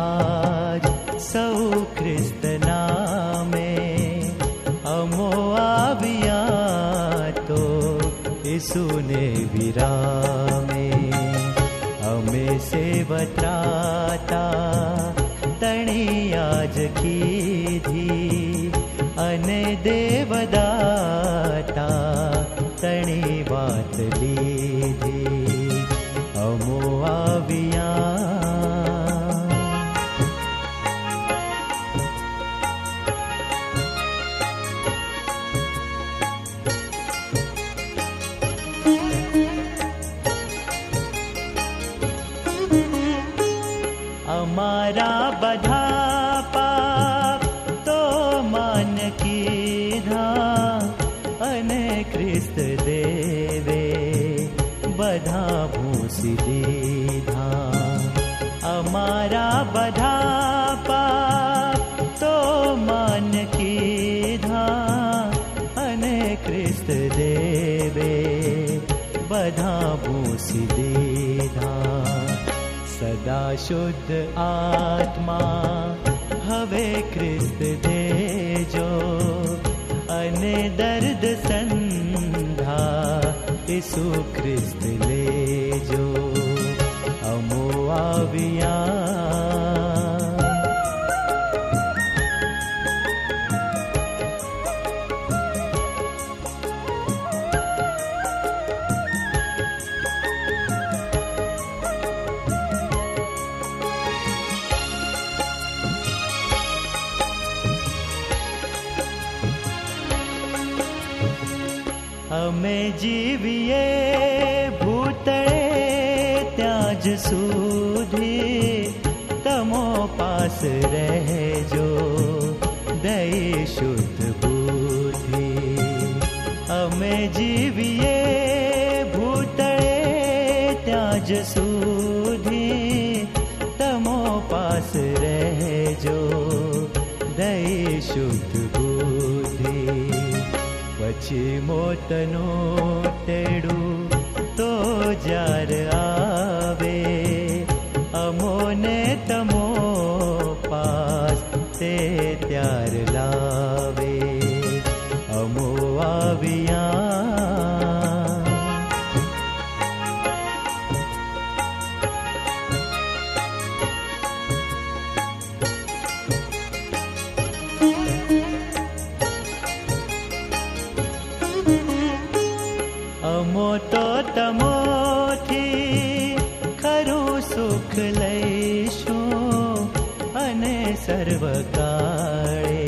आज सौ ख्रिस्त नामे अमो आविया तो यीशु ने विरामे अमे से बत्राता तणी आज कीधी अने देवदाता तणी बात लीधी अमो आविया अमारा बधा पाप तो मान कीधा अने ख्रिस्त देवे बधा भूसी दीधा अमारा बधा पाप तो मान कीधा अने ख्रिस्त देवे बधा भूसी दीधा सदा शुद्ध आत्मा हवे ख्रिस्त देजो अने दर्द संधा यीशु ख्रिस्त लेजो अमो आविया अमे जीविए भूतळे त्याज सुधी तमो पास रहजो दई शुद्ध बुद्धि अमे जीविए भूतळे त्याज सुधी तमो पास रहजो दई शुद्ध बुद्धि पछी मोतनो तेड़ू तो जार आवे अमोने तमो पास ते त्यार लावे अमो आविया अमो तो तमोथी खरू सुख लईशु अने सर्वकाळे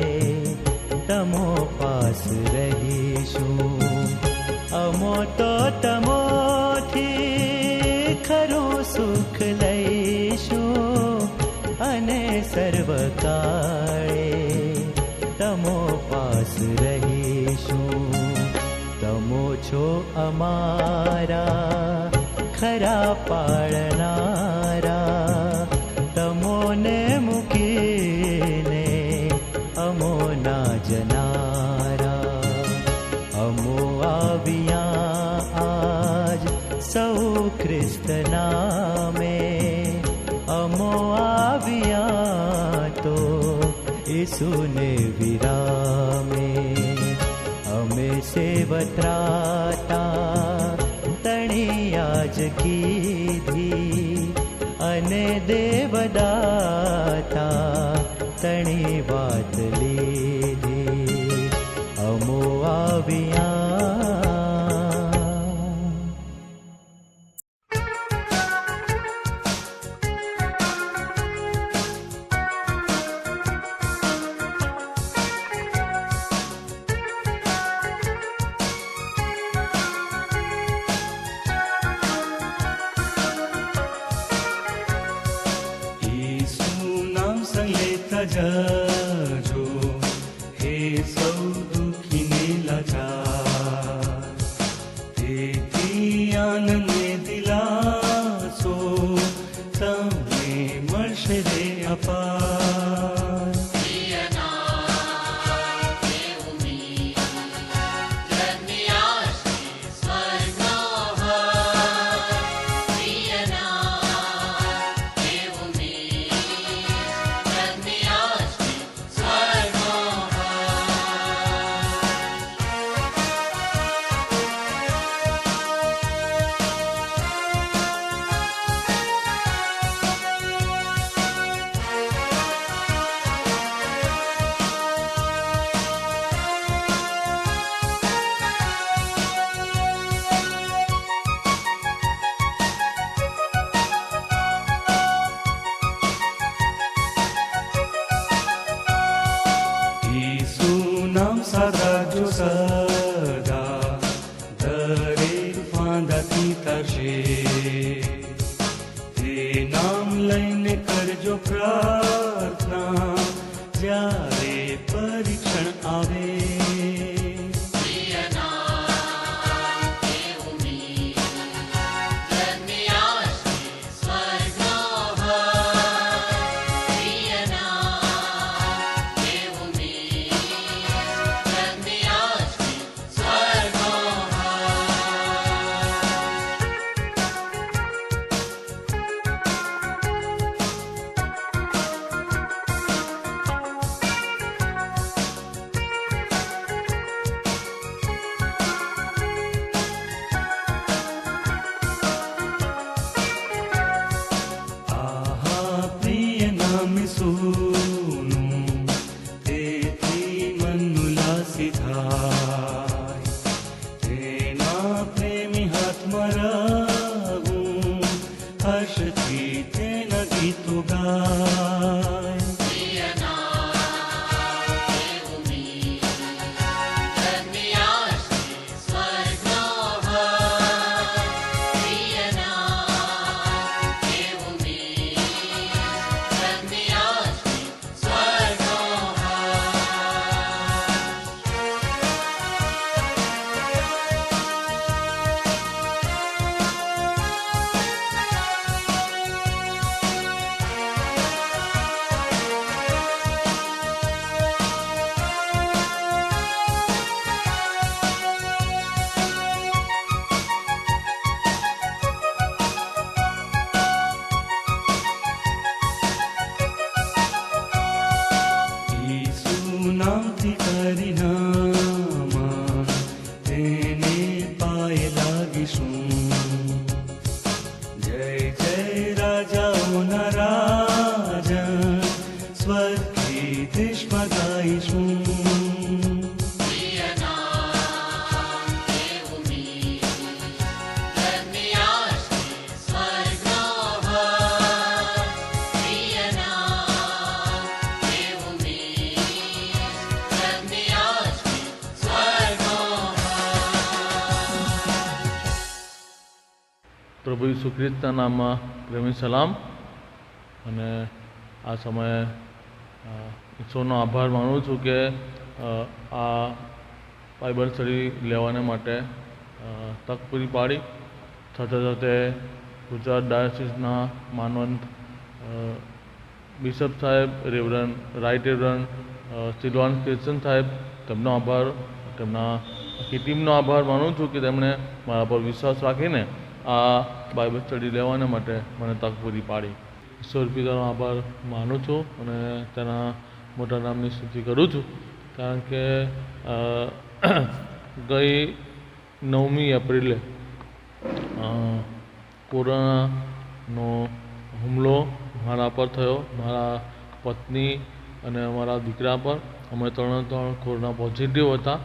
तमो पास रहीशु अमो तो तमोथी खरू सुख लईशु अने सर्वकाळे तमो पास रहीशु तमो छो अमारा खरा पाळनारा तमोने मुकीने अमो ना जनारा अमो आविया आज सौ ख्रिस्त नामे अमो आविया तो यीशु ने विरामे अमे से बत्राता तणी आज कीधी अने देवदाता तणी बात लीधी अमो आविया जजो हे सौ दुखीने लाचार તેથી આનંદને દિલાસો તમને મળશે રે અપાર પ્રાર્થના જ્યારે પરીક્ષણ આવે નામથી પરિણામા તેને પાયે લાગીશું જય જય રાજાઓના રાજા સ્વર્ગથી દેશમાં ગાઈશું પ્રભુ ઈસુ ખ્રિસ્તના નામમાં પ્રેમી સલામ અને આ સમયે ઈશ્વરનો આભાર માનું છું કે આ બાઇબલ સ્ટડી લેવાને માટે તક પૂરી પાડી સાથે સાથે ગુજરાત ડાયોસિસના માનવંત બિશપ સાહેબ રેવરન રાઇટ રેવરન સિલવાન ક્રિશ્ચન સાહેબ તેમનો આભાર તેમના આખી ટીમનો આભાર માનું છું કે તેમણે મારા પર વિશ્વાસ રાખીને આ બાઇબલ સ્ટડી લેવાને માટે મને તક પૂરી પાડી ઈશ્વર પિતાનો આભાર માનું છું અને તેના મોટા નામની સ્તુતિ કરું છું કારણ કે ગઈ 9મી એપ્રિલે કોરોનાનો હુમલો મારા પર થયો મારા પત્ની અને અમારા દીકરા પર અમે ત્રણ કોરોના પોઝિટિવ હતા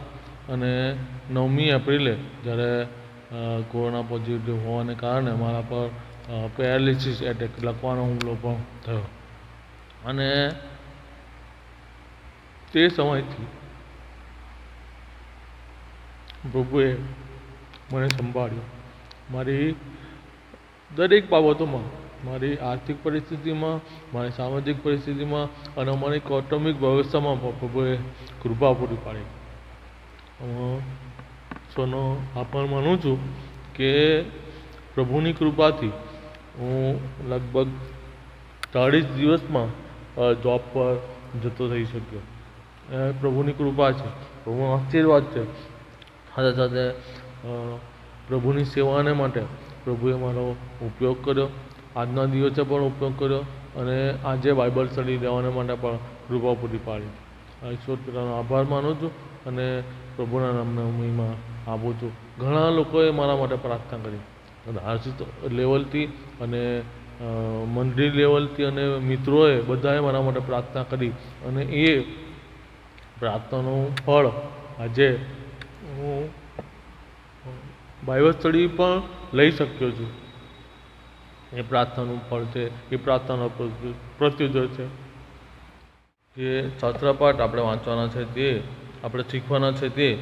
અને 9મી એપ્રિલે જ્યારે કોરોના પોઝિટિવ હોવાને કારણે મારા પર પેરાલિસિસ એટેક લકવાનો હુમલો પણ થયો અને તે સમયથી પ્રભુએ મને સંભાળ્યો મારી દરેક બાબતોમાં મારી આર્થિક પરિસ્થિતિમાં મારી સામાજિક પરિસ્થિતિમાં અને અમારી કૌટુંબિક વ્યવસ્થામાં પણ પ્રભુએ કૃપા પૂરી પાડી ઈશ્વરનો આભાર માનું છું કે પ્રભુની કૃપાથી હું લગભગ 40 દિવસમાં જોબ પર જતો થઈ શક્યો પ્રભુની કૃપા છે પ્રભુનો આશીર્વાદ છે સાથે સાથે પ્રભુની સેવાને માટે પ્રભુએ મારો ઉપયોગ કર્યો આજના દિવસે પણ ઉપયોગ કર્યો અને આજે બાઇબલ સ્ટડી લેવાને માટે પણ કૃપા પૂરી પાડી ઈશ્વર પિતાનો આભાર માનું છું અને પ્રભુના નામને મહિમા આપું છું ઘણા લોકોએ મારા માટે પ્રાર્થના કરી આર્થિક લેવલથી અને મંદિર લેવલથી અને મિત્રોએ બધાએ મારા માટે પ્રાર્થના કરી અને એ પ્રાર્થનાનું ફળ આજે હું બાઇબલ સ્ટડી પણ લઈ શક્યો છું એ પ્રાર્થનાનું ફળ છે એ પ્રાર્થનાનો પ્રત્યુત્તર છે જે શાસ્ત્રપાઠ આપણે વાંચવાના છે તે આપણે શીખવાના છે તે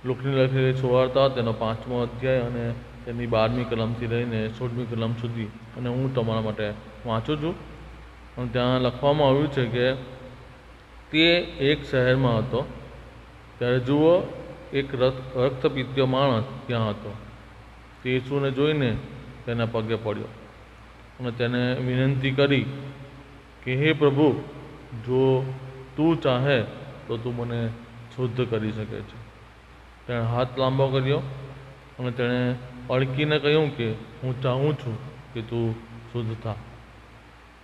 લોકની લખેલી સુવાર્તા તેનો 5મો અધ્યાય અને તેની 12મી કલમથી લઈને 16મી કલમ સુધી અને હું તમારા માટે વાંચું છું. અને ત્યાં લખવામાં આવ્યું છે કે તે એક શહેરમાં હતો, ત્યારે જુઓ એક રક્તપિત્યો માણસ ત્યાં હતો. તે ઈસુને જોઈને તેના પગે પડ્યો અને તેને વિનંતી કરી કે હે પ્રભુ, જો તું ચાહે તો તું મને શુદ્ધ કરી શકે છે. તેણે હાથ લાંબો કર્યો અને તેણે અડકીને કહ્યું કે હું ચાહું છું કે તું શુદ્ધ થા.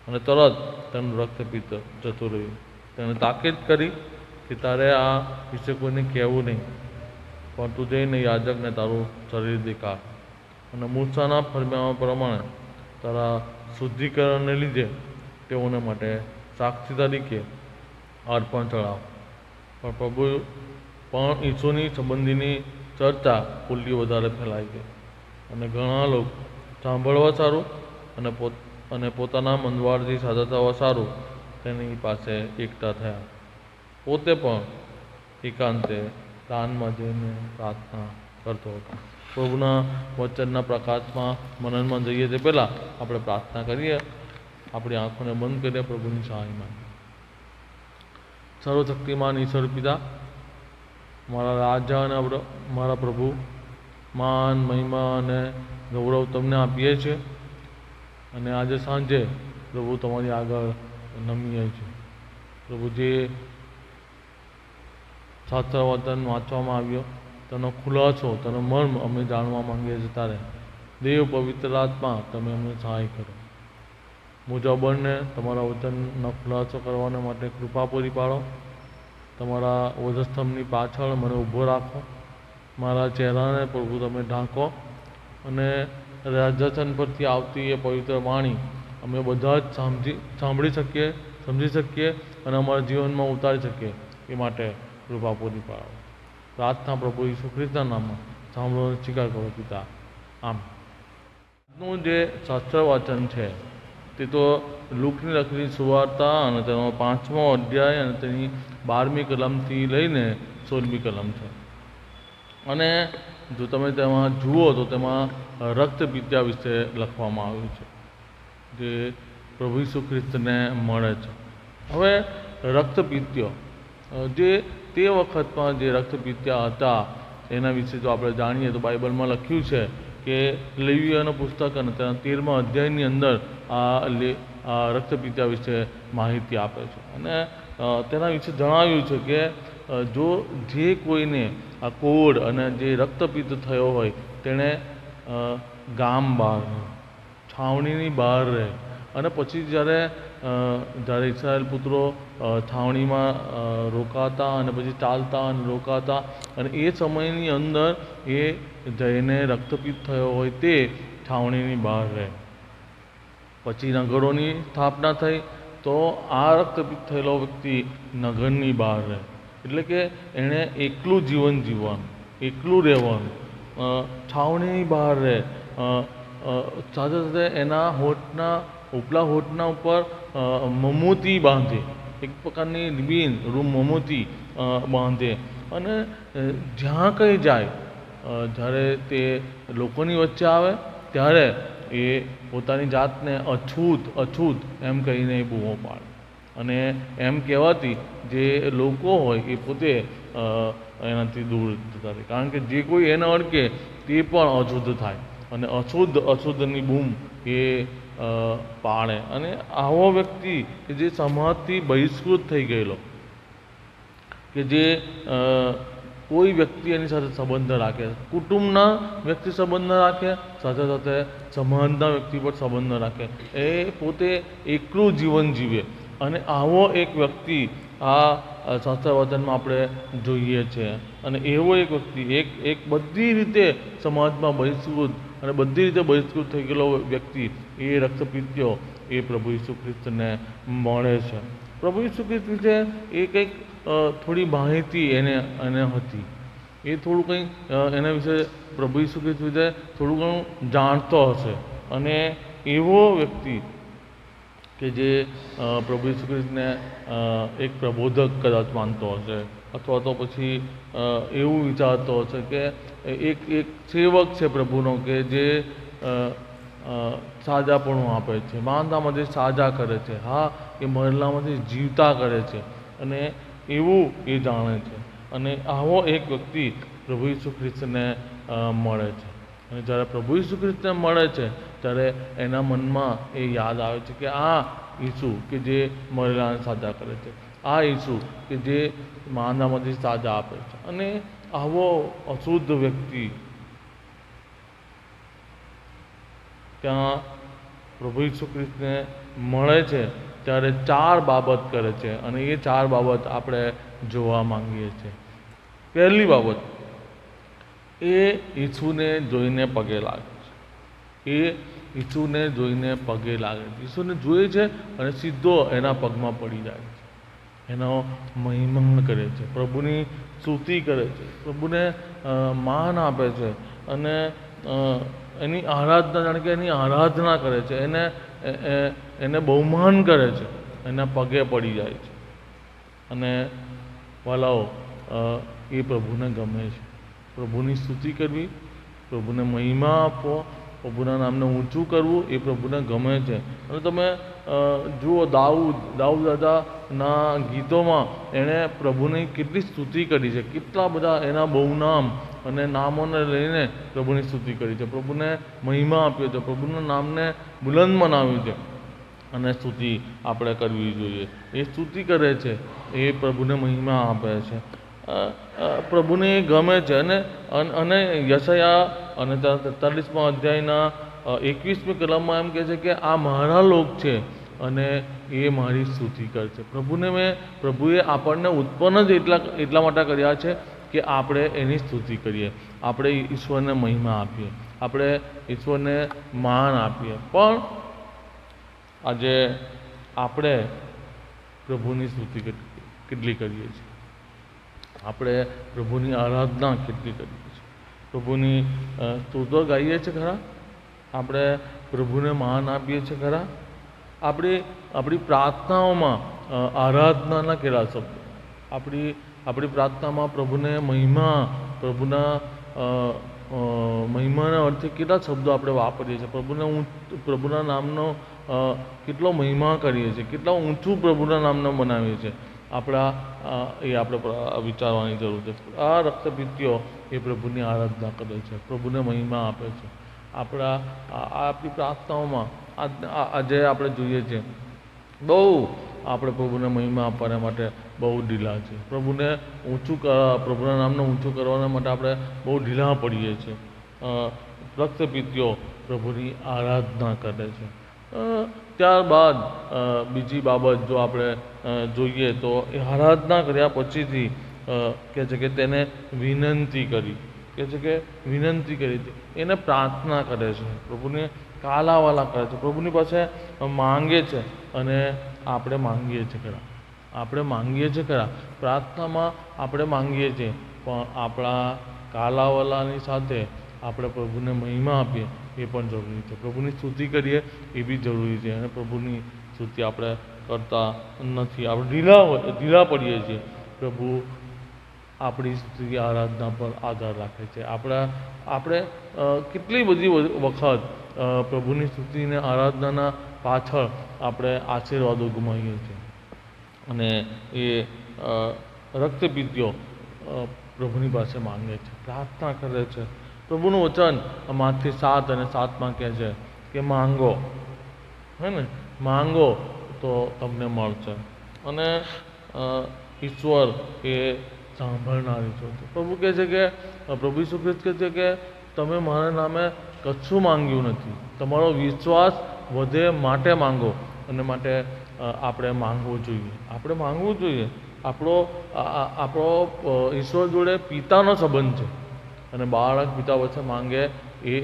અને તરત તેનું રક્તપિત્ત જતું રહ્યું. તેણે તાકીદ કરી કે તારે આ વિશે કોઈને કહેવું નહીં, પણ તું જઈને યાજકને તારું શરીર દેખાડ અને મૂસાના ફરમાન પ્રમાણે તારા શુદ્ધિકરણને લીધે તેઓને માટે સાક્ષી તરીકે અર્પણ ચડાવ. પણ પ્રભુ પણ ઈસુની સંબંધીની ચર્ચા ખુલ્લી વધારે ફેલાઈ ગઈ અને ઘણા લોકો સાંભળવા સારું અને પોતાના મંદવાડથી સાજા થવા સારું તેની પાસે એકઠા થયા. પોતે પણ એકાંતે દાનમાં જઈને પ્રાર્થના કરતો હતો. પ્રભુના વચનના પ્રકાશમાં મનનમાં જઈએ તે પહેલાં આપણે પ્રાર્થના કરીએ. આપણી આંખોને બંધ કરીએ, પ્રભુની સહાય માંગીએ. સર્વશક્તિમાન ઈશ્વર પિતા, મારા રાજા અને મારા પ્રભુ, માન, મહિમા અને ગૌરવ તમને આપીએ છીએ. અને આજે સાંજે પ્રભુ તમારી આગળ નમીએ છીએ. પ્રભુ, જે શાસ્ત્ર વચન વાંચવામાં આવ્યો તેનો ખુલાસો, તેનો મર્મ અમે જાણવા માંગીએ છીએ. ત્યારે દેવ પવિત્ર આત્મા તમે અમને સહાય કરો. મુજબને તમારા વચનનો ખુલાસો કરવાને માટે કૃપા પૂરી પાડો. તમારા વધસ્તંભની પાછળ મને ઊભો રાખો. મારા ચહેરાને પ્રભુ તમે ઢાંકો અને રાજચન પરથી આવતી એ પવિત્ર વાણી અમે બધા જ સાંભળી શકીએ, સમજી શકીએ અને અમારા જીવનમાં ઉતારી શકીએ એ માટે કૃપા પૂરી પાડો. પ્રાર્થના પ્રભુ ઈસુ ખ્રિસ્તના નામમાં સાંભળો, સ્વીકાર કરો પિતા. આમ આજનું જે શાસ્ત્ર વાચન છે તે તો લૂકની લખેલી સુવાર્તા અને તેનો 5મો અધ્યાય અને તેની 12મી કલમથી લઈને 16મી કલમ છે. અને જો તમે તેમાં જુઓ તો તેમાં રક્તપિત્યા વિશે લખવામાં આવ્યું છે, જે પ્રભુ ઈસુ ખ્રિસ્તને મળે છે. હવે રક્તપિત્યો જે તે વખતમાં જે રક્તપિત્યા હતા એના વિશે જો આપણે જાણીએ તો બાઇબલમાં લખ્યું છે કે લેવીઓના પુસ્તક અને તેના 13મા અધ્યાયની અંદર આ રક્તપિત્યા વિશે માહિતી આપે છે. અને તેના વિશે જણાવ્યું છે કે જો જે કોઈને આ કોડ અને જે રક્તપિત્ત થયો હોય તેણે ગામ બહાર રહે, છાવણીની બહાર રહે. અને પછી જ્યારે ઇસ્રાયેલ પુત્રો છાવણીમાં રોકાતા અને પછી ચાલતા અને રોકાતા અને એ સમયની અંદર એ જઈને રક્તપિત્ત થયો હોય તે છાવણીની બહાર રહે. પછી નગરોની સ્થાપના થઈ તો આ રક્તપિત્ત થયેલો વ્યક્તિ નગરની બહાર રહે. એટલે કે એણે એકલું જીવન જીવવાનું, એકલું રહેવાનું, છાવણીની બહાર રહે. સાથે સાથે એના હોઠના ઉપલા હોઠના ઉપર મમૂતી બાંધે, એક પ્રકારની રિબીન મમૂતી બાંધે. અને જ્યાં કંઈ જાય, જ્યારે તે લોકોની વચ્ચે આવે ત્યારે એ પોતાની જાતને અછૂત અછૂત એમ કહીને એ બૂમો પાડે. અને એમ કહેવાથી જે લોકો હોય એ પોતે એનાથી દૂર જતા રહે, કારણ કે જે કોઈ એને અડકે તે પણ અશુદ્ધ થાય અને અશુદ્ધની બૂમ એ પાડે. અને આવો વ્યક્તિ કે જે સમાજથી બહિષ્કૃત થઈ ગયેલો, કે જે કોઈ વ્યક્તિ એની સાથે સંબંધ રાખે, કુટુંબના વ્યક્તિ સંબંધ રાખે, સાથે સાથે સમાજના વ્યક્તિ પર સંબંધ રાખે, એ પોતે એકલું જીવન જીવે. અને આવો એક વ્યક્તિ આ શાસ્ત્ર વચનમાં આપણે જોઈએ છે. અને એવો એક વ્યક્તિ એક બધી રીતે સમાજમાં બહિષ્કૃત અને બધી રીતે બહિષ્કૃત થઈ ગયેલો વ્યક્તિ, એ રક્તપિત્યો એ પ્રભુ ઈસુ ખ્રિસ્તને મળે છે. પ્રભુ ઈસુ ખ્રિસ્ત વિશે એ કંઈક થોડી માહિતી એને હતી. એ થોડું કંઈક એના વિશે પ્રભુ ઈસુ ખ્રિસ્ત વિશે થોડું ઘણું જાણતો હશે. અને એવો વ્યક્તિ કે જે પ્રભુ ઈસુ ખ્રિસ્તને એક પ્રબોધક કદાચ માનતો હશે, અથવા તો પછી એવું વિચારતો હશે કે એક એક સેવક છે પ્રભુનો કે જે સાજાપણું આપે છે, માંદામાંથી સાજા કરે છે, હા એ મરલામાંથી જીવતા કરે છે, અને એવું એ જાણે છે. અને આવો એક વ્યક્તિ પ્રભુ ઈસુ ખ્રિસ્તને મળે છે. અને જ્યારે પ્રભુ ઈસુ ખ્રિસ્તને મળે છે ત્યારે એના મનમાં એ યાદ આવે છે કે આ ઈસુ કે જે મરેલાને સાજા કરે છે, આ ઈસુ કે જે માંદામાંથી સાજા આપે છે. અને આવો અશુદ્ધ વ્યક્તિ ત્યાં પ્રભુ ઈસુ ખ્રિસ્તને મળે છે ત્યારે 4 બાબત કરે છે, અને એ 4 બાબત આપણે જોવા માંગીએ છીએ. પહેલી બાબત, એ ઈસુને જોઈને પગે લાગે છે. એ ઈસુને જોઈને પગે લાગે છે, ઈસુને જોઈએ છે અને સીધો એના પગમાં પડી જાય છે, એનો મહિમા કરે છે, પ્રભુની સ્તુતિ કરે છે, પ્રભુને માન આપે છે, અને એની આરાધના, જાણે કે એની આરાધના કરે છે, એને બહુમાન કરે છે, એના પગે પડી જાય છે. અને વાલાઓ, એ પ્રભુને ગમે છે. પ્રભુની સ્તુતિ કરવી, પ્રભુને મહિમા આપવો, પ્રભુના નામને ઊંચું કરવું એ પ્રભુને ગમે છે. અને તમે જુઓ દાઉદ દાદાના ગીતોમાં એણે પ્રભુની કેટલી સ્તુતિ કરી છે, કેટલા બધા એના બહુ નામ અને નામોને લઈને પ્રભુની સ્તુતિ કરી છે, પ્રભુને મહિમા આપ્યો છે, પ્રભુના નામને બુલંદ બનાવ્યું છે. અને સ્તુતિ આપણે કરવી જોઈએ. એ સ્તુતિ કરે છે, એ પ્રભુને મહિમા આપે છે, પ્રભુને ગમે છે. અને યશાયા અને 43મા અધ્યાયના 21મી કલમમાં એમ કહે છે કે આ મારા લોક છે અને એ મારી સ્તુતિ કરશે. પ્રભુએ આપણને ઉત્પન્ન જ એટલા માટે કર્યા છે કે આપણે એની સ્તુતિ કરીએ, આપણે ઈશ્વરને મહિમા આપીએ, આપણે ઈશ્વરને માન આપીએ. પણ આજે આપણે પ્રભુની સ્તુતિ કેટલી કરીએ છીએ? આપણે પ્રભુની આરાધના કેટલી કરીએ છીએ? પ્રભુની સ્તુતો ગાઈએ છીએ ખરા? આપણે પ્રભુને માન આપીએ છીએ ખરા? આપણી પ્રાર્થનાઓમાં આરાધનાના કેટલા શબ્દો? આપણી પ્રાર્થનામાં પ્રભુને પ્રભુના મહિમાના અર્થે કેટલા શબ્દો આપણે વાપરીએ છીએ? પ્રભુના નામનો કેટલો મહિમા કરીએ છીએ, કેટલા ઊંચું પ્રભુના નામને બનાવીએ છીએ? આપણે વિચારવાની જરૂર છે. આ રક્તપિત્તીઓ એ પ્રભુની આરાધના કરે છે, પ્રભુને મહિમા આપે છે. આપણી પ્રાર્થનાઓમાં આજે આપણે જોઈએ છીએ બહુ આપણે પ્રભુને મહિમા આપવાના માટે બહુ ઢીલા છે. પ્રભુના નામને ઊંચું કરવાના માટે આપણે બહુ ઢીલા પડીએ છીએ. રક્તપિત્તીઓ પ્રભુની આરાધના કરે છે. ત્યારબાદ બીજી બાબત જો આપણે જોઈએ તો એ આરાધના કર્યા પછીથી કહે છે કે તેને વિનંતી કરી, કહે છે કે વિનંતી કરી, એને પ્રાર્થના કરે છે, પ્રભુને કાલાવાલા કરે છે, પ્રભુની પાસે માંગે છે. અને આપણે માંગીએ છીએ ખરા? આપણે માંગીએ છીએ ખરા? પ્રાર્થનામાં આપણે માંગીએ છીએ, પણ આપણા કાલાવાલાની સાથે આપણે પ્રભુને મહિમા આપીએ એ પણ જરૂરી છે. પ્રભુની સ્તુતિ કરીએ એ બી જરૂરી છે. અને પ્રભુની સ્તુતિ આપણે કરતા નથી, આપણે ઢીલા પડીએ છીએ. પ્રભુ આપણી સ્તુતિ આરાધના પર આધાર રાખે છે. આપણે કેટલી બધી વખત પ્રભુની સ્તુતિને આરાધનાના પાછળ આપણે આશીર્વાદો ગુમાવીએ છીએ. અને એ રક્તપિત્તીઓ પ્રભુની પાસે માંગે છે, પ્રાર્થના કરે છે. પ્રભુનું વચન માથી 7 અને 7માં કહે છે કે માંગો, હે ને, માંગો તો તમને મળશે. અને ઈશ્વર એ સાંભળનાર ઈશ્વર છે. પ્રભુ કહે છે કે પ્રભુ ઈસુ ખ્રિસ્ત કહે છે કે તમે મારા નામે કશું માંગ્યું નથી, તમારો વિશ્વાસ વધે માટે માંગો. અને માટે આપણે માંગવું જોઈએ, આપણે માંગવું જોઈએ. આપણો ઈશ્વર જોડે પિતાનો સંબંધ છે, અને બાળક પિતા પાસે માંગે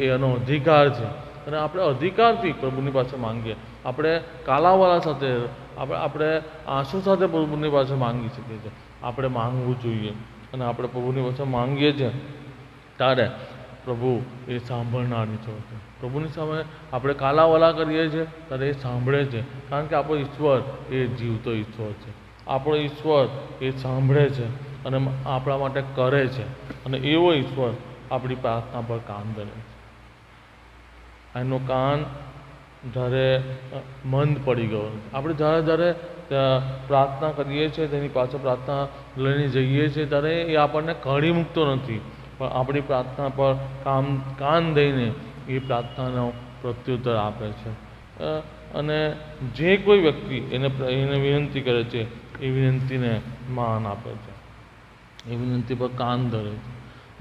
એનો અધિકાર છે. અને આપણે અધિકારથી પ્રભુની પાસે માંગીએ. આપણે કાલાવાલા સાથે, આપણે આંસુ સાથે પ્રભુની પાસે માંગી શકીએ છીએ. આપણે માંગવું જોઈએ. અને આપણે પ્રભુની પાસે માંગીએ છીએ ત્યારે પ્રભુ એ સાંભળનારી છે. પ્રભુની સામે આપણે કાલાવાલા કરીએ છીએ ત્યારે એ સાંભળે છે, કારણ કે આપણો ઈશ્વર એ જીવતો ઈશ્વર છે. આપણો ઈશ્વર એ સાંભળે છે. અને આપણા માટે કરે છે, અને એવો ઈશ્વર આપણી પ્રાર્થના પર કાન ધરે છે. એનો કાન જ્યારે મંદ પડી ગયો, આપણે જ્યારે પ્રાર્થના કરીએ છીએ, તેની પાછળ પ્રાર્થના લઈને જઈએ છીએ, ત્યારે એ આપણને કાઢી મૂકતો નથી, પણ આપણી પ્રાર્થના પર કાન દઈને એ પ્રાર્થનાનો પ્રત્યુત્તર આપે છે. અને જે કોઈ વ્યક્તિ એને વિનંતી કરે છે, એ વિનંતીને માન આપે છે, એ વિનંતી પર કાન ધરે છે.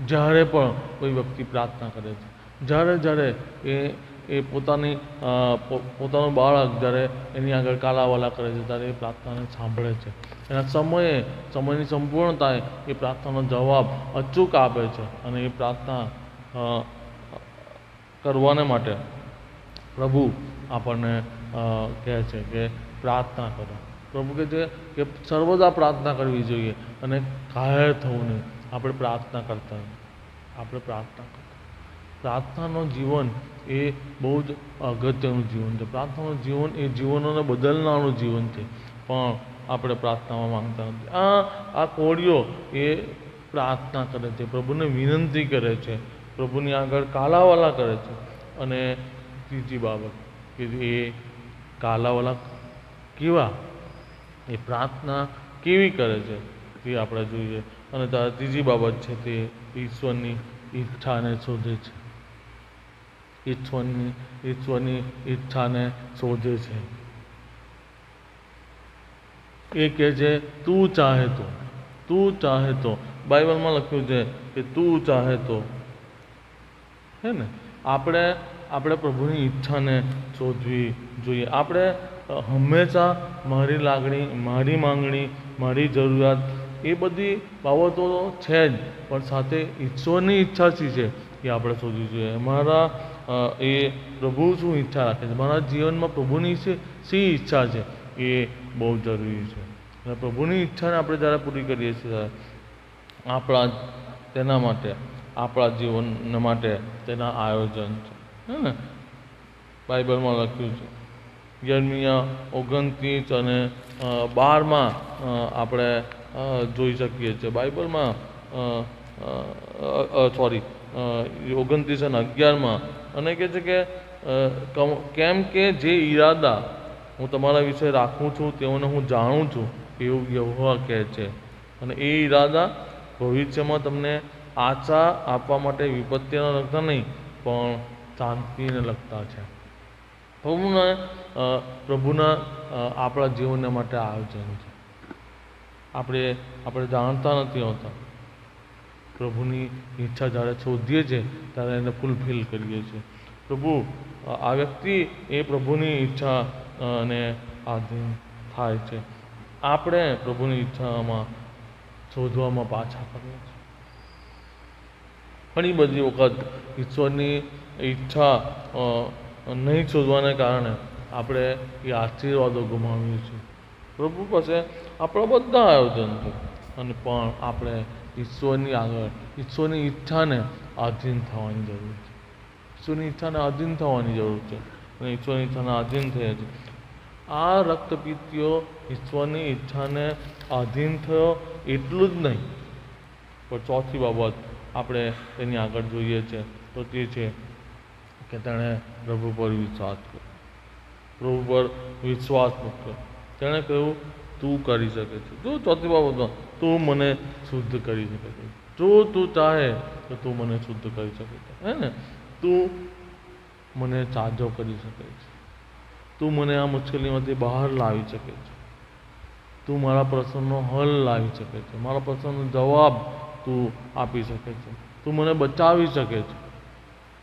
જ્યારે પણ કોઈ વ્યક્તિ પ્રાર્થના કરે છે, જ્યારે એ પોતાનું બાળક જ્યારે એની આગળ કાલાવાલા કરે છે, ત્યારે એ પ્રાર્થનાને સાંભળે છે. એના સમયની સંપૂર્ણતાએ એ પ્રાર્થનાનો જવાબ અચૂક આપે છે, અને એ પ્રાર્થના કરવાને માટે પ્રભુ આપણને કહે છે કે પ્રાર્થના કરો. પ્રભુ કહે છે કે સર્વદા પ્રાર્થના કરવી જોઈએ, અને કાયર થવું નહીં. આપણે પ્રાર્થના કરતા. પ્રાર્થનાનું જીવન એ બહુ જ અગત્યનું જીવન છે. પ્રાર્થનાનું જીવન એ જીવનોને બદલનારું જીવન છે, પણ આપણે પ્રાર્થનામાં માંગતા નથી. આ કોળીઓ એ પ્રાર્થના કરે છે, પ્રભુને વિનંતી કરે છે, પ્રભુની આગળ કાલાવાલા કરે છે. અને ત્રીજી બાબત કે એ કાલાવાલા કેવા, એ પ્રાર્થના કેવી કરે છે તે આપણે જોઈએ. અને ત્રીજી બાબત છે તે ઈશ્વરની ઈચ્છાને શોધે છે. ઈશ્વરની ઈચ્છાને શોધે છે. એ કહે છે તું ચાહે તો. બાઇબલમાં લખ્યું છે કે તું ચાહે તો, હે ને. આપણે પ્રભુની ઈચ્છાને શોધવી જોઈએ. આપણે હંમેશા મારી લાગણી, મારી માંગણી, મારી જરૂરિયાત એ બધી બાબતો છે જ, પણ સાથે ઈશ્વરની ઈચ્છા શી છે એ આપણે શોધવી જોઈએ. એ પ્રભુ શું ઈચ્છા રાખે છે, મારા જીવનમાં પ્રભુની શી ઈચ્છા છે, એ બહુ જરૂરી છે. અને પ્રભુની ઈચ્છાને આપણે જ્યારે પૂરી કરીએ છીએ, તેના માટે આપણા જીવન માટે તેના આયોજન છે, હે ને. બાઇબલમાં લખ્યું છે, યર્મિયા 29 અને 12 આપણે જોઈ શકીએ છીએ. બાઇબલમાં 29 અને 11 અને કહે છે કે કેમ કે જે ઈરાદા હું તમારા વિશે રાખું છું તેઓને હું જાણું છું, એવું યહોવા કહે છે. અને એ ઈરાદા ભવિષ્યમાં તમને આશા આપવા માટે વિપત્તિને લગતા નહીં, પણ શાંતિને લગતા છે. પ્રભુના આપણા જીવનને માટે આયોજન છે. આપણે જાણતા નથી હોતા. પ્રભુની ઈચ્છા જ્યારે શોધીએ છીએ ત્યારે એને ફૂલફિલ કરીએ છીએ. આ વ્યક્તિ એ પ્રભુની ઈચ્છા ને આધીન થાય છે. આપણે પ્રભુની ઈચ્છામાં શોધવામાં પાછા પડીએ છીએ. ઘણી બધી વખત ઈશ્વરની ઈચ્છા નહીં શોધવાને કારણે આપણે એ આશીર્વાદો ગુમાવીએ છીએ. પ્રભુ પાસે આપણા બધા આયોજન છે, અને પણ આપણે ઈશ્વરની આગળ ઈશ્વરની ઈચ્છાને આધીન થવાની જરૂર છે. ઈશ્વરની ઈચ્છાને આધીન થવાની જરૂર છે, અને ઈશ્વરની ઈચ્છાને આધીન થયા છે. આ રક્તપીતીઓ ઈશ્વરની ઈચ્છાને આધીન થયો એટલું જ નહીં, પણ ચોથી બાબત આપણે તેની આગળ જોઈએ છે તો તે છે કે તેણે પ્રભુ પર વિશ્વાસ કર્યો. પ્રભુ પર વિશ્વાસ મૂક્યો. તેણે કહ્યું તું કરી શકે છે. જો ચોથી બાબતમાં તું મને શુદ્ધ કરી શકે છે. જો તું ચાહે તો તું મને શુદ્ધ કરી શકે છે, હે ને. તું મને સાજો કરી શકે છે. તું મને આ મુશ્કેલીમાંથી બહાર લાવી શકે છે. તું મારા પ્રશ્નનો હલ લાવી શકે છે. મારા પ્રશ્નનો જવાબ તું આપી શકે છે. તું મને બચાવી શકે છે.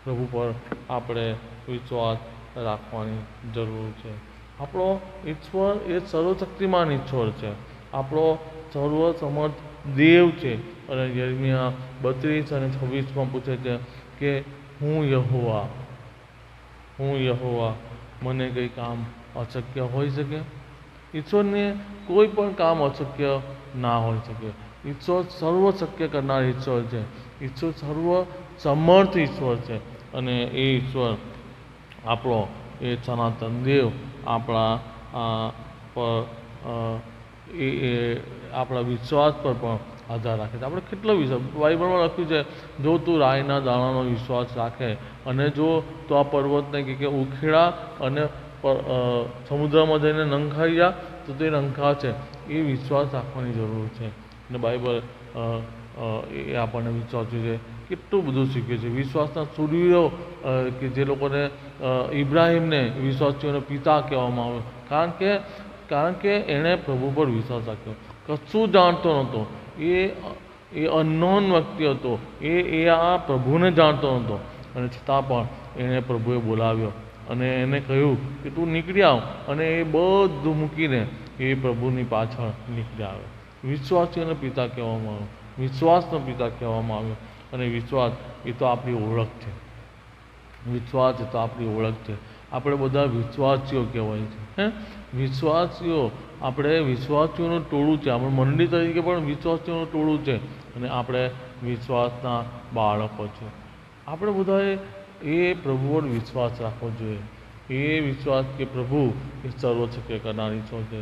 પ્રભુ પર આપણે વિશ્વાસ રાખવાની જરૂર છે. આપણો ઈશ્વર એ સર્વશક્તિમાન ઈશ્વર છે. આપણો સર્વસમર્થ દેવ છે. અને યર્મિયા 32 અને 26 પૂછે છે કે હું યહોવા મને કંઈ કામ અશક્ય હોઈ શકે? ઈશ્વરને કોઈ પણ કામ અશક્ય ના હોઈ શકે. ઈશ્વર સર્વ શક્ય કરનાર ઈશ્વર છે. ઈશ્વર સર્વ સમર્થ ઈશ્વર છે. અને એ ઈશ્વર આપણો એ સનાતન દેવ આપણા પર આપણા વિશ્વાસ પર પણ આધાર રાખે છે. આપણે કેટલો વિશ્વાસ, બાઇબલમાં લખ્યું છે, જો તું રાઈના દાણાનો વિશ્વાસ રાખે અને જો તું આ પર્વતને કે ઉખેડા અને સમુદ્રમાં જઈને નંખાઈ જા તો તે નંખાશે. એ વિશ્વાસ રાખવાની જરૂર છે. અને બાઇબલ એ આપણને વિશ્વાસ છે કેટલું બધું શીખવે છે. વિશ્વાસના સૂર્યો કે જે લોકોને ઇબ્રાહિમને વિશ્વાસીઓનો પિતા કહેવામાં આવ્યો, કારણ કે એણે પ્રભુ પર વિશ્વાસ રાખ્યો. કશું જાણતો નહોતો, એ અનનોન વ્યક્તિ હતો, એ આ પ્રભુને જાણતો નહોતો, અને છતાં પણ એણે પ્રભુએ બોલાવ્યો અને એને કહ્યું કે તું નીકળી આવ, અને એ બધું મૂકીને એ પ્રભુની પાછળ નીકળી આવ્યો. વિશ્વાસીઓનો પિતા કહેવામાં આવ્યો, વિશ્વાસનો પિતા કહેવામાં આવ્યો. અને વિશ્વાસ એ તો આપણી ઓળખ છે. વિશ્વાસ એ તો આપણી ઓળખ છે. આપણે બધા વિશ્વાસીઓ કહેવાય છે. વિશ્વાસીઓ, આપણે વિશ્વાસીઓનું ટોળું છે. આપણે મંડળી તરીકે પણ વિશ્વાસીઓનું ટોળું છે, અને આપણે વિશ્વાસના બાળકો છે. આપણે બધાએ એ પ્રભુ પર વિશ્વાસ રાખવો જોઈએ. એ વિશ્વાસ કે પ્રભુ એ સર્વશક્ય કરનારી છે.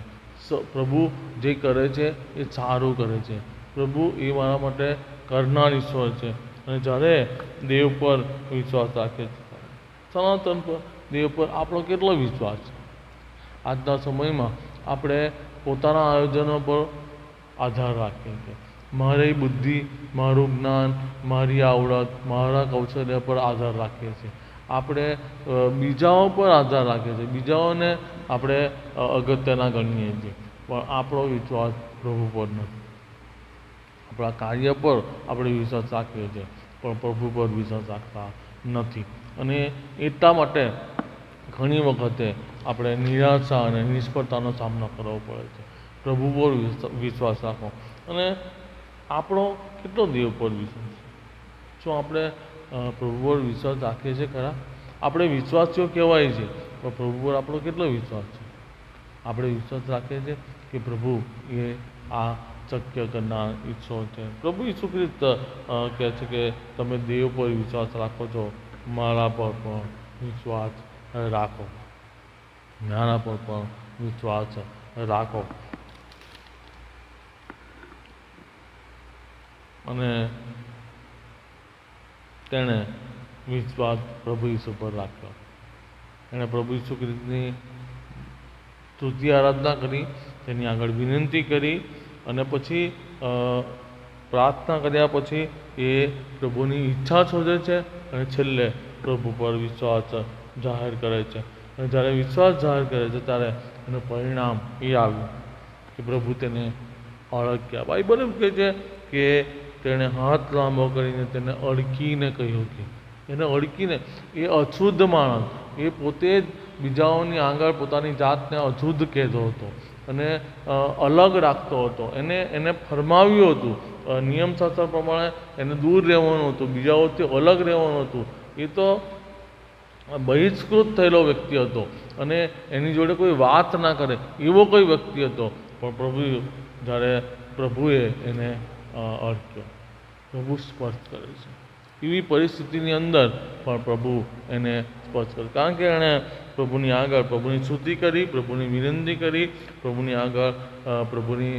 પ્રભુ જે કરે છે એ સારું કરે છે. પ્રભુ એ મારા માટે કરનાર ઈશ્વર છે. અને જ્યારે દેવ પર વિશ્વાસ રાખે છે, સનાતન પર, દેવ પર આપણો કેટલો વિશ્વાસ છે. આજના સમયમાં આપણે પોતાના આયોજનો પર આધાર રાખીએ છીએ. મારી બુદ્ધિ, મારું જ્ઞાન, મારી આવડત, મારા કૌશલ્ય પર આધાર રાખીએ છીએ. આપણે બીજાઓ પર આધાર રાખીએ છીએ. બીજાઓને આપણે અગત્યના ગણીએ છીએ, પણ આપણો વિશ્વાસ પ્રભુ પર નથી. આપણા કાર્ય પર આપણે વિશ્વાસ રાખીએ છીએ, પણ પ્રભુ પર વિશ્વાસ રાખતા નથી. અને એટલા માટે ઘણી વખતે આપણે નિરાશા અને નિષ્ફળતાનો સામનો કરવો પડે છે. પ્રભુ પર વિશ્વાસ રાખો. અને આપણો કેટલો દેવ પર વિશ્વાસ છે? શું આપણે પ્રભુ પર વિશ્વાસ રાખીએ છીએ ખરા? આપણે વિશ્વાસીઓ કહેવાય છે, પણ પ્રભુ પર આપણો કેટલો વિશ્વાસ છે? આપણે વિશ્વાસ રાખીએ છીએ કે પ્રભુ એ આ શક્ય કરનાર ઈશ્વર છે. પ્રભુ ઈસુ ખ્રિસ્ત કહે છે કે તમે દેવ પર વિશ્વાસ રાખો છો, મારા પર પણ વિશ્વાસ રાખો. મારા પર પણ વિશ્વાસ રાખો. અને તેણે વિશ્વાસ પ્રભુ ઈસુ પર રાખ્યો. એણે પ્રભુ ઈસુ ખ્રિસ્તની સ્તુતિ આરાધના કરી, તેની આગળ વિનંતી કરી, અને પછી પ્રાર્થના કર્યા પછી એ પ્રભુની ઈચ્છા શોધે છે, અને છેલ્લે પ્રભુ પર વિશ્વાસ જાહેર કરે છે. અને જ્યારે વિશ્વાસ જાહેર કરે છે ત્યારે એનું પરિણામ એ આવ્યું કે પ્રભુ તેને અળગ્યા. બાઇબલ એવું કહે છે કે તેણે હાથ લાંબો કરીને તેને અડકીને કહ્યું કે એને અડકીને, એ અશુદ્ધ માણસ, એ પોતે જ બીજાઓની આગળ પોતાની જાતને અશુદ્ધ કહેતો હતો અને અલગ રાખતો હતો. એને ફરમાવ્યું હતું, નિયમશાસ્ત્ર પ્રમાણે એને દૂર રહેવાનું હતું, બીજાઓથી અલગ રહેવાનું હતું. એ તો બહિષ્કૃત થયેલો વ્યક્તિ હતો અને એની જોડે કોઈ વાત ના કરે એવો કોઈ વ્યક્તિ હતો. પણ જ્યારે પ્રભુએ એને અડક્યો, પ્રભુ સ્પર્શ કરે છે. એવી પરિસ્થિતિની અંદર પણ પ્રભુ એને સ્પર્શ કરે, કારણ કે એણે પ્રભુની આગળ પ્રભુની સ્તુતિ કરી, પ્રભુની વિનંતી કરી, પ્રભુની આગળ પ્રભુની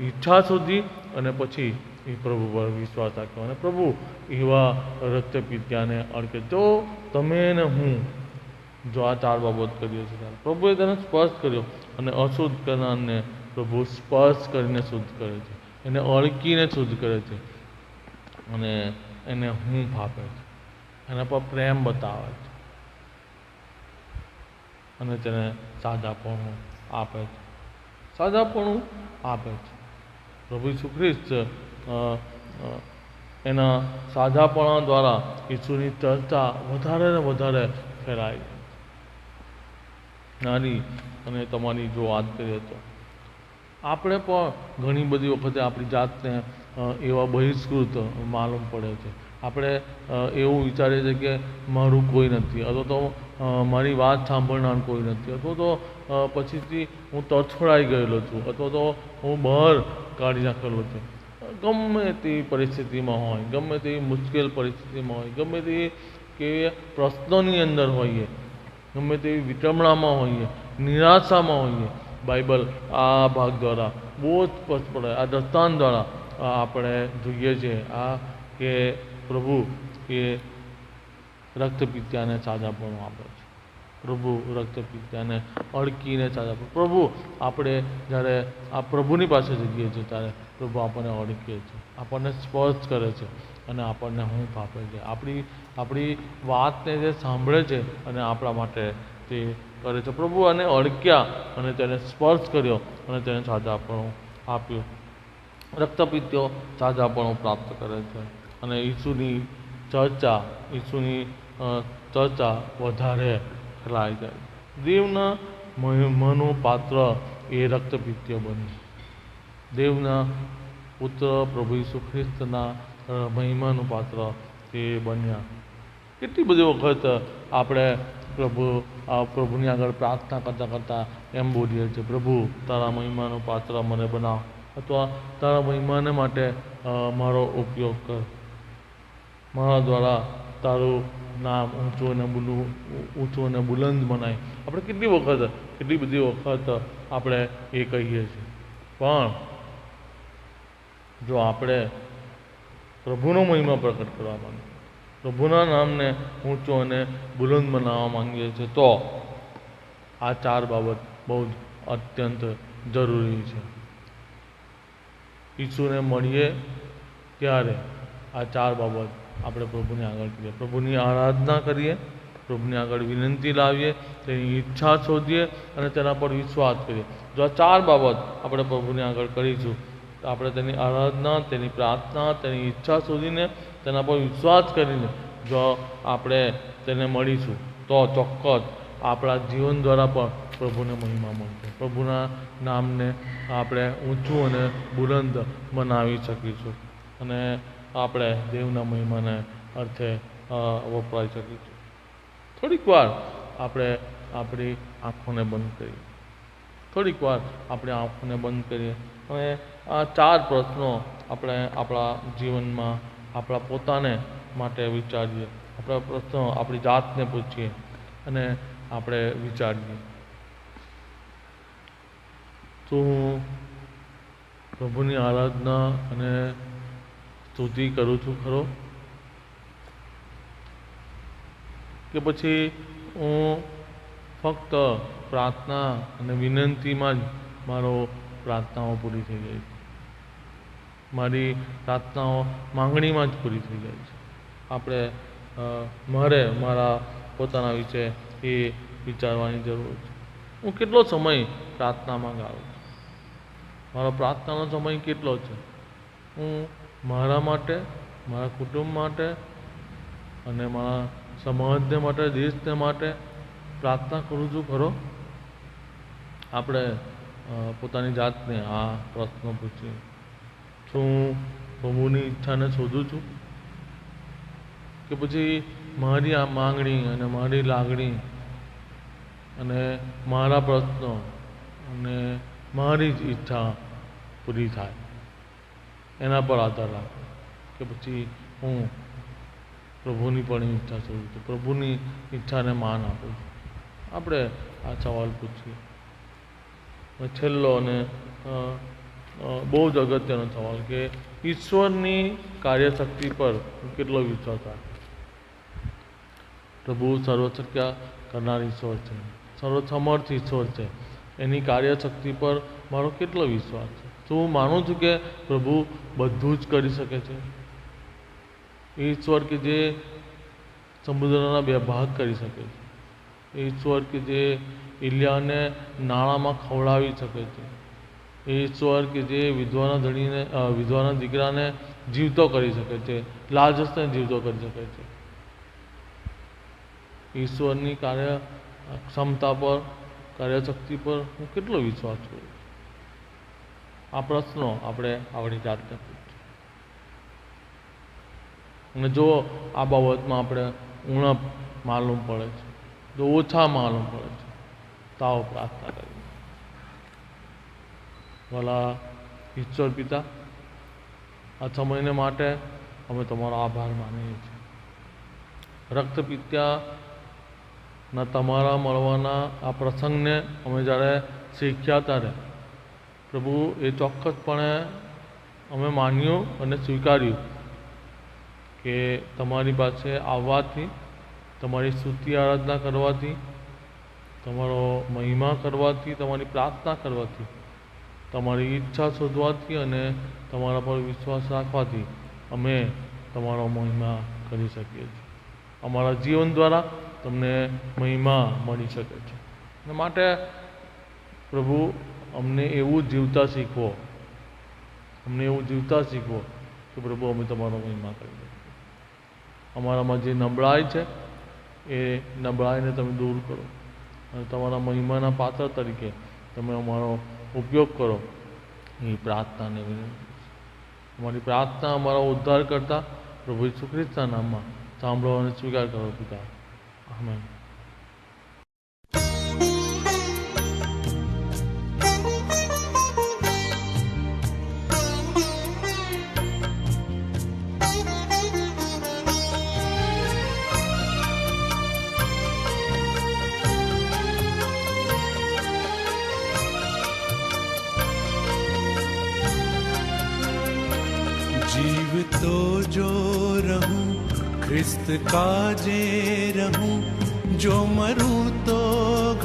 ઈચ્છા શોધી, અને પછી એ પ્રભુ પર વિશ્વાસ રાખ્યો. અને પ્રભુ એવા રક્તપિત્યાને અડકે. તો તમે ને હું જો આ 4 બાબત કરીએ છીએ, પ્રભુએ તેને સ્પર્શ કર્યો, અને અશુદ્ધ કરનારને પ્રભુ સ્પર્શ કરીને શુદ્ધ કરે છે, એને અડકીને શુદ્ધ કરે છે, અને એને હૂંફ આપે છે, એના પર પ્રેમ બતાવે છે, અને તેને સાદાપણું આપે છે. સાદાપણું આપે છે. પ્રભુ ઈસુ ખ્રિસ્ત એના સાદાપણા દ્વારા ઈસુની ચર્ચા વધારે ને વધારે ફેલાય છે. નાની અને તમારી જો વાત કરીએ તો આપણે પણ ઘણી બધી વખતે આપણી જાતને એવા બહિષ્કૃત માલુમ પડે છે. આપણે એવું વિચારીએ છીએ કે મારું કોઈ નથી, અથવા તો મારી વાત સાંભળનાર કોઈ નથી, અથવા તો પછીથી હું તરછોડાઈ ગયેલો છું, અથવા તો હું બહાર કાઢી નાખેલો છું. ગમે તેવી પરિસ્થિતિમાં હોય, ગમે તેવી મુશ્કેલ પરિસ્થિતિમાં હોય, ગમે તેવી કે પ્રશ્નોની અંદર હોઈએ, ગમે તેવી વિટમણામાં હોઈએ, નિરાશામાં હોઈએ, બાઇબલ આ ભાગ દ્વારા બહુ જ સ્પષ્ટ પડે, આ દસ્તાન દ્વારા આપણે જોઈએ છીએ આ કે પ્રભુ એ રક્તપિત્યાને સાજાપણું આપે છે. પ્રભુ રક્તપિત્યાને અડકીને સાજાપણું. પ્રભુ આપણે જ્યારે આ પ્રભુની પાસે જઈએ છીએ ત્યારે પ્રભુ આપણને અડકે છે, આપણને સ્પર્શ કરે છે અને આપણને હૂંફ આપે છે. આપણી વાતને જે સાંભળે છે અને આપણા માટે તે કરે છે. પ્રભુ આને અડક્યા અને તેને સ્પર્શ કર્યો અને તેને સાજાપણું આપ્યું. રક્તપિત્યો સાજાપણું પ્રાપ્ત કરે છે અને ઈસુની ચર્ચા વધારે ફેલાઈ જાય. દેવના મહિમાનું પાત્ર એ રક્તપિત્ય બન્યું. દેવના પુત્ર પ્રભુ ઈસુ ખ્રિસ્તના મહિમાનું પાત્ર તે બન્યા. કેટલી બધી વખત આપણે પ્રભુની આગળ પ્રાર્થના કરતાં એમ બોલીએ છીએ, પ્રભુ તારા મહિમાનું પાત્ર મને બનાવ, અથવા તારા મહિમાને માટે મારો ઉપયોગ કર, મારા દ્વારા તારું નામ ઊંચું અને બુલંદ બનાય. આપણે કેટલી બધી વખત આપણે એ કહીએ છીએ. પણ જો આપણે પ્રભુનો મહિમા પ્રગટ કરવા માંગીએ, પ્રભુના નામને ઊંચું અને બુલંદ બનાવવા માંગીએ છીએ, તો આ 4 બાબત બહુ જ અત્યંત જરૂરી છે. ઈસુને મળીએ ત્યારે આ 4 બાબત આપણે પ્રભુની આગળ કરીએ, પ્રભુની આરાધના કરીએ, પ્રભુની આગળ વિનંતી લાવીએ, તેની ઈચ્છા શોધીએ અને તેના પર વિશ્વાસ કરીએ. જો આ 4 બાબત આપણે પ્રભુની આગળ કરીશું તો આપણે તેની આરાધના, તેની પ્રાર્થના, તેની ઈચ્છા શોધીને તેના પર વિશ્વાસ કરીને જો આપણે તેને મળીશું તો ચોક્કસ આપણા જીવન દ્વારા પણ પ્રભુને મહિમા મળશે. પ્રભુના નામને આપણે ઊંચું અને બુલંદ બનાવી શકીશું અને આપણે દેવના મહિમાને અર્થે વપરાઈ શકીશું. થોડીક વાર આપણે આપણી આંખોને બંધ કરીએ અને આ 4 પ્રશ્નો આપણે આપણા જીવનમાં આપણા પોતાને માટે વિચારીએ. આપણા પ્રશ્નો આપણી જાતને પૂછીએ અને આપણે વિચારીએ, તો હું પ્રભુની આરાધના અને સ્તુતિ કરું છું ખરો, કે પછી હું ફક્ત પ્રાર્થના અને વિનંતીમાં જ પ્રાર્થનાઓ પૂરી થઈ જાય છે, મારી પ્રાર્થનાઓ માંગણીમાં જ પૂરી થઈ જાય છે. આપણે મારા પોતાના વિશે એ વિચારવાની જરૂર છે. હું કેટલો સમય પ્રાર્થનામાં ગાળું છું? મારો પ્રાર્થનાનો સમય કેટલો છે? હું મારા માટે, મારા કુટુંબ માટે અને મારા સમાજને માટે, દેશને માટે પ્રાર્થના કરું છું ખરો? આપણે પોતાની જાતને આ પ્રશ્નો પૂછીએ. શું હું પ્રભુની ઈચ્છાને શોધું છું, કે પછી મારી આ માંગણી અને મારી લાગણી અને મારા પ્રશ્નો અને મારી જ ઈચ્છા પૂરી થાય એના પર આધાર રાખે, કે પછી હું પ્રભુની પણ ઈચ્છા શોધું છું, પ્રભુની ઈચ્છાને માન આપું છું? આપણે આ સવાલ પૂછીએ. છેલ્લો અને બહુ જ અગત્યનો સવાલ, કે ઈશ્વરની કાર્યશક્તિ પર કેટલો વિશ્વાસ રાખે? પ્રભુ સર્વશક્ય કરનાર ઈશ્વર છે, સર્વસમર્થ ઈશ્વર છે. એની કાર્યશક્તિ પર મારો કેટલો વિશ્વાસ છે? શું હું માનું છું કે પ્રભુ બધું જ કરી શકે છે? એ ઈશ્વર કે જે સમુદ્રના 2 ભાગ કરી શકે છે, એ ઈશ્વર કે જે ઇલિયાને નાળામાં ખવડાવી શકે છે, એ ઈશ્વર કે જે વિધવાના દીકરાને જીવતો કરી શકે છે, લાજરસને જીવતો કરી શકે છે. ઈશ્વરની ક્ષમતા પર, કાર્યશક્તિ પર હું કેટલો વિશ્વાસ કરું છું? આ પ્રશ્નો આપણે આપણી જાતને પૂછીએ. અને જો આ બાબતમાં આપણે ઉણપ માલુમ પડે છે, જો ઓછા માલુમ પડે છે, તો આવો પ્રાર્થના કરીએ. ભલા ઈશ્વર પિતા, આ સમયને માટે અમે તમારો આભાર માનીએ છીએ. રક્તપિત્યાના તમારા મળવાના આ પ્રસંગને અમે જ્યારે શીખ્યા ત્યારે પ્રભુ એ ચોક્કસપણે અમે માન્યું અને સ્વીકાર્યું કે તમારી પાસે આવવાથી, તમારી સ્તુતિ આરાધના કરવાથી, તમારો મહિમા કરવાથી, તમારી પ્રાર્થના કરવાથી, તમારી ઈચ્છા શોધવાથી અને તમારા પર વિશ્વાસ રાખવાથી અમે તમારો મહિમા કરી શકીએ છીએ. અમારા જીવન દ્વારા તમને મહિમા મળી શકે છે. અને માટે પ્રભુ અમને એવું જીવતા શીખવો, કે પ્રભુ અમે તમારો મહિમા કરી શકીએ. અમારામાં જે નબળાઈ છે એ નબળાઈને તમે દૂર કરો અને તમારા મહિમાના પાત્ર તરીકે તમે અમારો ઉપયોગ કરો. એ પ્રાર્થનાને વિનંતી. અમારી પ્રાર્થના અમારા ઉદ્ધાર કરતા પ્રભુ ઈસુ ખ્રિસ્તના નામમાં સાંભળો અને સ્વીકાર કરો પિતા. આમેન. जीवतो जो रहूं ख्रिस्त काजे रहूं, जो मरूं तो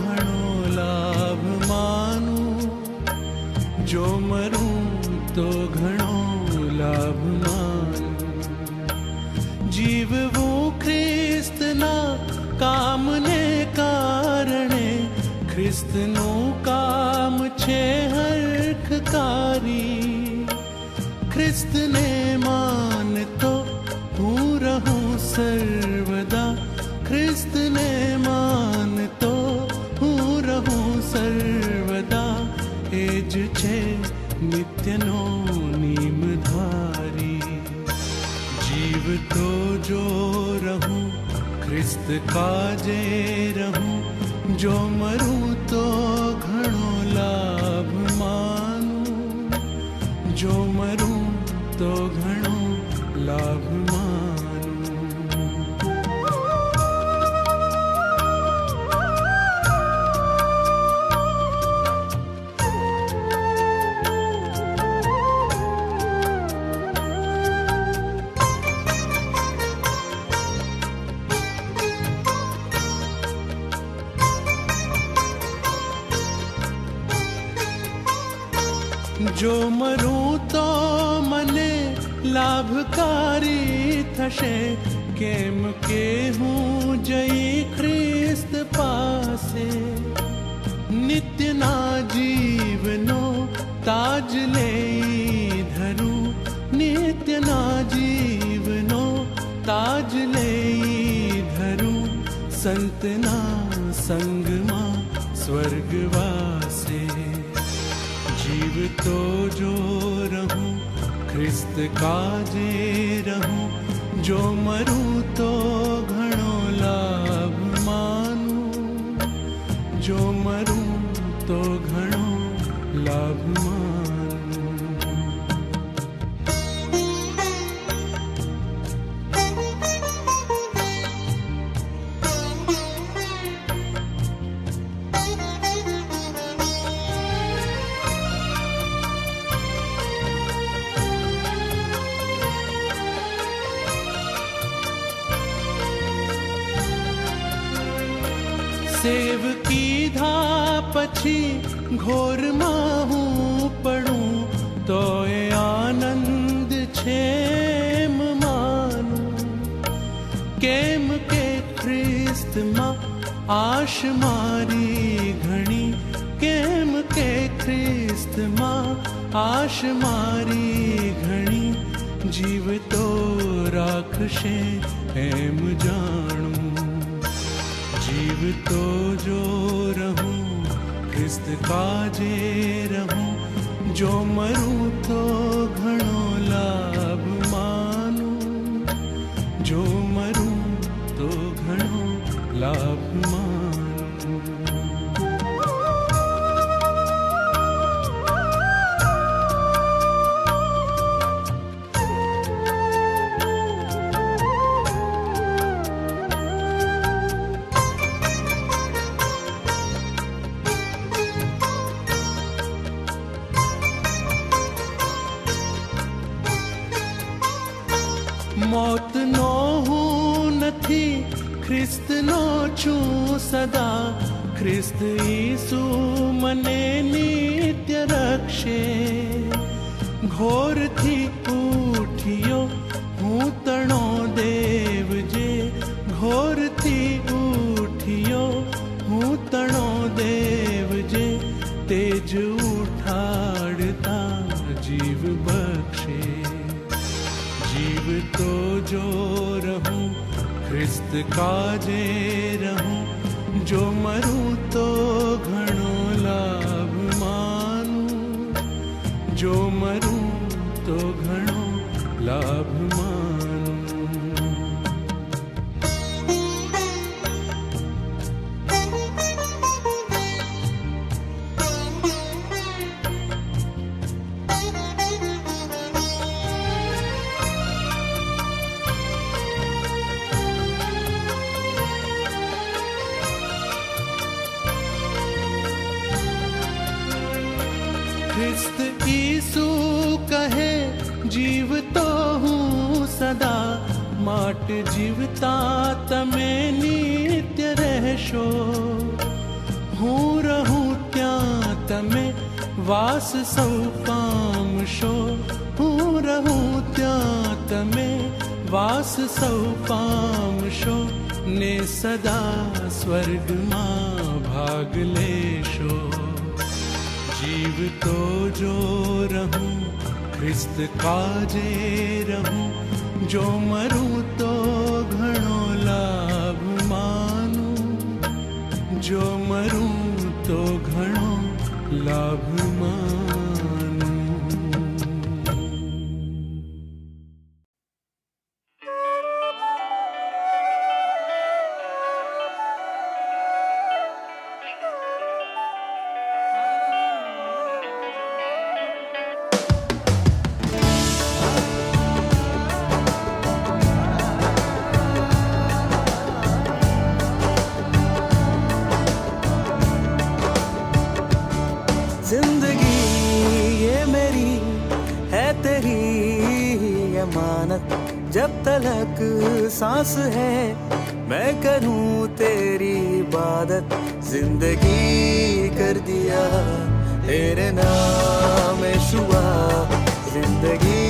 घणो लाभ मानूं, जो मरूं तो घणो लाभ मानूं. जीवવું ખ્રિસ્તના કામને કારણે, ખ્રિસ્તનું કામ છે હરખકારી. ख्रिस्त ने मानतो हूँ रहूं सर्वदा, ख्रिस्त ने मानतो हूँ रहूं सर्वदा. एज छे नित्यनो नीमधारी. जीवतो जो रहूं ख्रिस्त काजे रहूं, जो मरूं तो घणो लाभ मानूं, जो मरूं तो घणो लाभ मानूं. जो मरूं तो मने लाभकारी थशे, केम के हूँ जई ख्रिस्त पासे. नित्यना जीवनो ताज ले धरूं, नित्यना जीवनो ताज ले धरूं. संतना संगमा स्वर्गवासे. जीवतो जो रहूं ख्रिस्त काजे रहूं, जो मरूं तो घणो लाभ मानूं, जो मरूं तो घणो लाभ मानूं. सेव की धा पछी घोर माहूं पड़ूं, तो ए आनंद छेम मानूं. केम के ख्रिस्त मा आश मारी घणी, केम के ख्रिस्त मा आश मारी घणी. जीव तो राखशे एम जाणूं. जीव तो जो रहूं ख्रिस्त काजे रहूं, जो मरूं तो घणो लाभ मानूं, जो मरूं तो घणो लाभ मानूं. મોતનો હું નથી, ખ્રિસ્તનો છું સદા. ખ્રિસ્ત ઈસુ મને નિત્ય રક્ષે. ઘોરથી ઉઠ્યો હું તણો દેવ જે, ઘોરથી ઉઠ્યો હું તણો દેવ જે. તેજ ઉઠાડતા જીવ બક્ષે. जीव तो जो रहूं ख्रिस्त काजे रहूं, जो मरूं तो घणो लाभ मानूं, जो मरूं तो घणो लाभ मानूं. ખ્રિસ્ત ઈસુ કહે જીવતો હું સદા, માટ જીવતા તમે નિત્ય રહેશો. હું રહું ત્યાં તમે વાસ સૌ પામશો. હું રહું ત્યાં તમે વાસ સૌ પામશો. ને સદા સ્વર્ગમાં ભાગ લેશો. जीव तो जो रहूं ख्रिस्त काजे रहूं, जो मरूं तो घणो लाभ मानूं, जो मरूं तो घणो लाभ मानूं. जब तलक सांस है मैं करूं तेरी इबादत. जिंदगी कर दिया तेरे नाम यहोवा, जिंदगी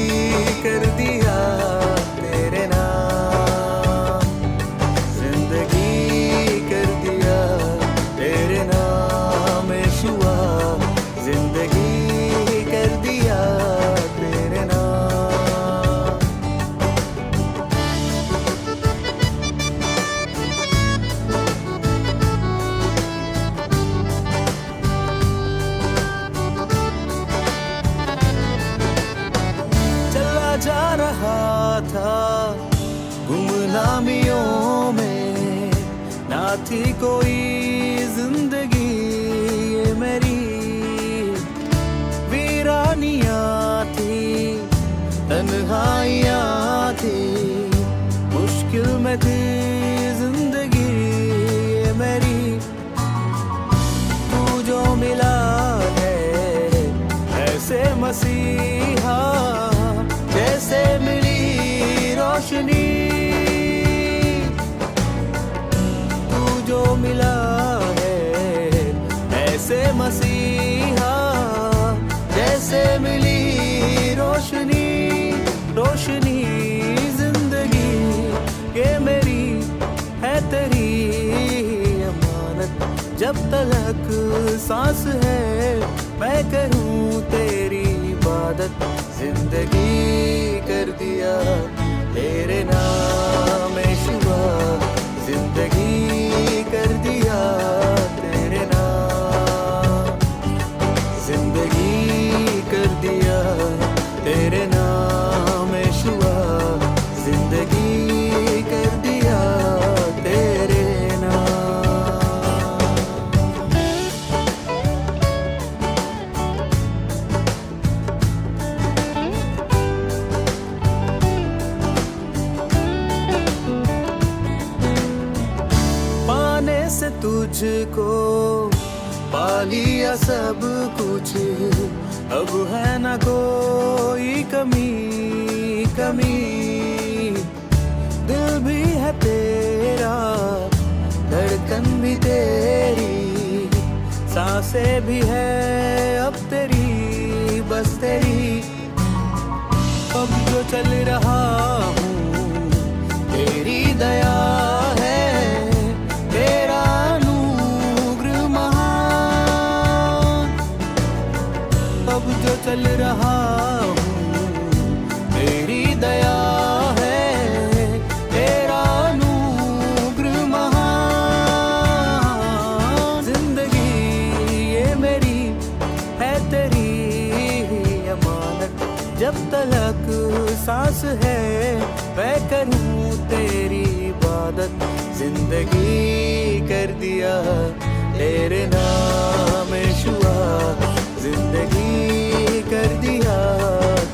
कर दिया तेरे नाम. जिंदगी कर दिया तेरे नाम यहोवा, जिंदगी कर दिया तेरे नाम. जा रहा था गुमनामियों में, ना थी कोई जिंदगी ये मेरी. वीरानियाँ थी, तन्हाइयाँ थी, मुश्किल में थी जिंदगी ये मेरी. तू जो मिला है ऐसे मसीहा, जैसे मिली रोशनी. तू जो मिला है ऐसे मसीहा, जैसे मिली रोशनी. रोशनी जिंदगी ये मेरी है तेरी अमानत. जब तलक सांस है मैं करूं तेरी इबादत. जिंदगी कर दिया तेरे नाम यहोवा, जिंदगी कर दिया तेरे नाम. जिंदगी कर दिया तेरे नाम यहोवा, जिंदगी कर दिया तेरे नाम. तुझको पा लिया सब कुछ, अब है न कोई कमी. कमी दिल भी है तेरा, धड़कन भी तेरी, सांसें भी है अब तेरी, बस तेरी। अब जो चल रहा हूँ तेरी दया है, तेरा अनुग्रह महान। अब जो चल रहा हूँ तेरी दया है, तेरा अनुग्रह महान। जिंदगी ये मेरी है तेरी अमानत, जब तलक सांस है मैं करूँ तेरी इबादत। जिंदगी कर दिया तेरे नाम यहोवा, जिंदगी कर दिया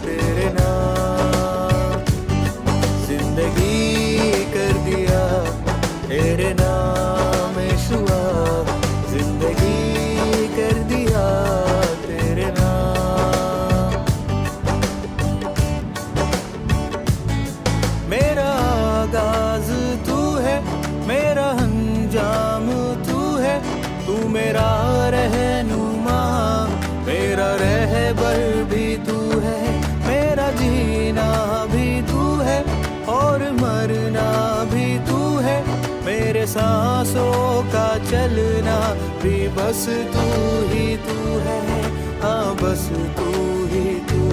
तेरे नाम, जिंदगी कर दिया तेरे नाम यहोवा, जिंदगी कर दिया तेरे नाम। मेरा आगाज तू है, मेरा अंजाम तू है, तू मेरा रहनुमा, मेरा रहबर भी तू है, मेरा जीना भी तू है और मरना भी तू है, मेरे सांसों का चलना भी बस तू ही तू है, हाँ बस तू ही तू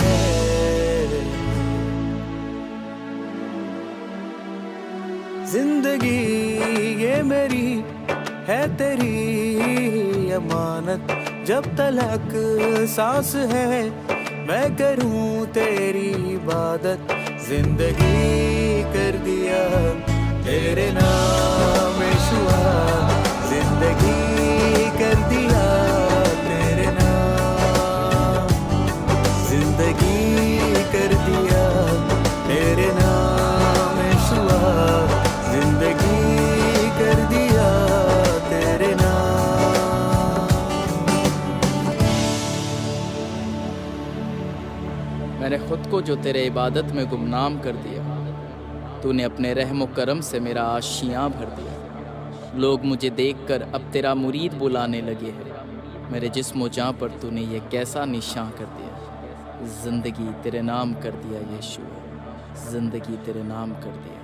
है। जिंदगी ये मेरी है तेरी अमानत, जब तलक सांस है मैं करूँ तेरी इबादत। जिंदगी कर दिया तेरे नाम यहोवा, जिंदगी कर दिया तेरे नाम, जिंदगी कर दिया तेरे नाम यहोवा, जिंदगी कर दिया तेरे नाम। मैंने खुद को जो तेरे इबादत में गुमनाम कर दिया, तूने अपने रहम करम से मेरा आशियाँ भर दिया। लोग मुझे देखकर अब तेरा मुरीद बुलाने लगे हैं, मेरे जिस्म जाँ पर तूने ये कैसा निशान कर दिया। जिंदगी तेरे नाम कर दिया यीशु, जिंदगी तेरे नाम कर दिया।